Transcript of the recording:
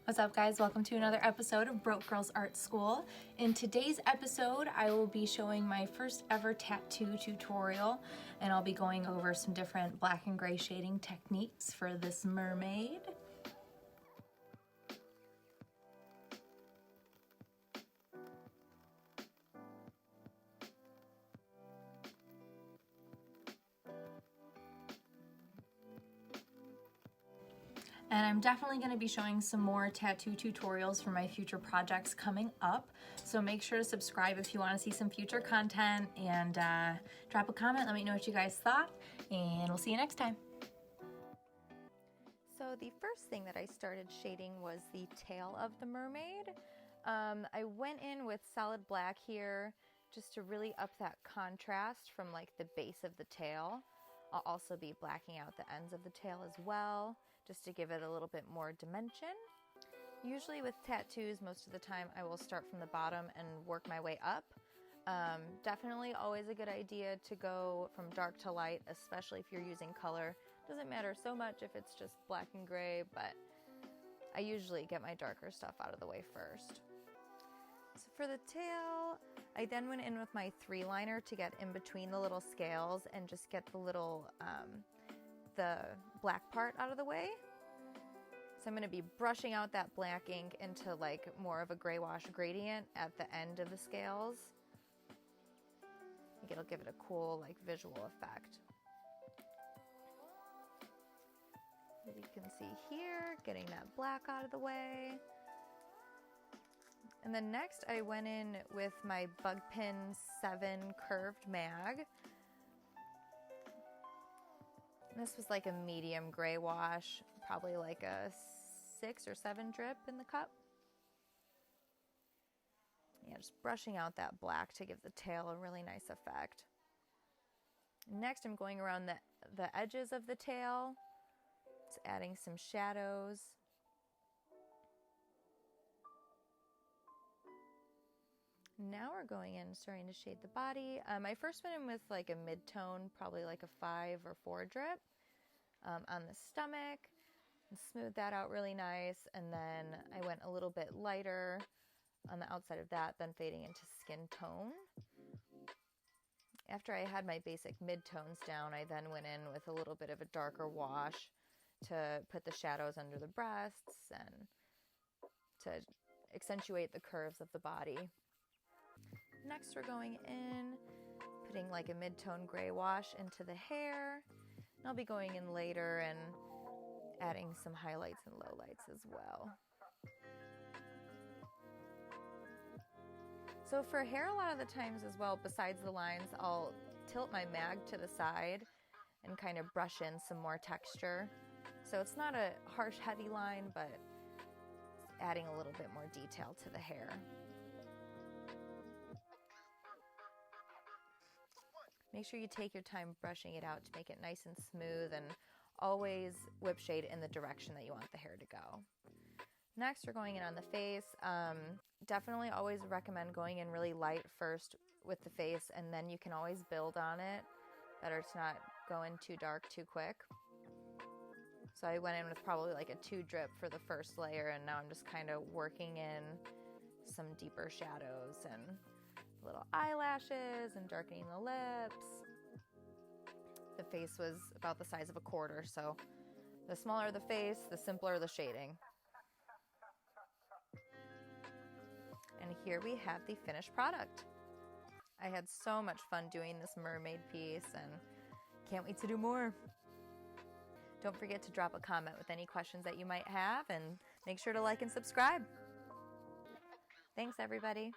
What's up, guys? Welcome to another episode of Broke Girls Art School. In today's episode, I will be showing my first ever tattoo tutorial, and I'll be going over some different black and gray shading techniques for this mermaid. And I'm definitely going to be showing some more tattoo tutorials for my future projects coming up. So make sure to subscribe if you want to see some future content, and drop a comment. Let me know what you guys thought, and we'll see you next time. So the first thing that I started shading was the tail of the mermaid. I went in with solid black here just to really up that contrast from like the base of the tail. I'll also be blacking out the ends of the tail as well, just to give it a little bit more dimension. Usually with tattoos, most of the time I will start from the bottom and work my way up. Definitely always a good idea to go from dark to light, especially if you're using color. Doesn't matter so much if it's just black and gray, but I usually get my darker stuff out of the way first. So for the tail, I then went in with my 3-liner to get in between the little scales and just get the little, the black part out of the way. So I'm going to be brushing out that black ink into like more of a gray wash gradient at the end of the scales. I think it'll give it a cool like visual effect. As you can see here, getting that black out of the way. And then next I went in with my Bug Pin 7 curved mag. And this was like a medium gray wash, probably like a 6 or 7 drip in the cup. Yeah, just brushing out that black to give the tail a really nice effect. Next I'm going around the edges of the tail, just adding some shadows. Now we're going in starting to shade the body. I first went in with like a mid-tone, probably like a 5 or 4 drip on the stomach, and smoothed that out really nice. And then I went a little bit lighter on the outside of that, then fading into skin tone. After I had my basic mid-tones down, I then went in with a little bit of a darker wash to put the shadows under the breasts and to accentuate the curves of the body. Next we're going in, putting like a mid-tone gray wash into the hair. And I'll be going in later and adding some highlights and lowlights as well. So for hair, a lot of the times as well, besides the lines, I'll tilt my mag to the side and kind of brush in some more texture. So it's not a harsh, heavy line, but it's adding a little bit more detail to the hair. Make sure you take your time brushing it out to make it nice and smooth, and always whip shade in the direction that you want the hair to go. Next, we're going in on the face. Definitely always recommend going in really light first with the face, and then you can always build on it. Better to not go in too dark too quick. So I went in with probably like a 2 drip for the first layer, and now I'm just kind of working in some deeper shadows and little eyelashes and darkening the lips. The face was about the size of a quarter, so the smaller the face, the simpler the shading. And here we have the finished product. I had so much fun doing this mermaid piece and can't wait to do more. Don't forget to drop a comment with any questions that you might have, and make sure to like and subscribe. Thanks, everybody.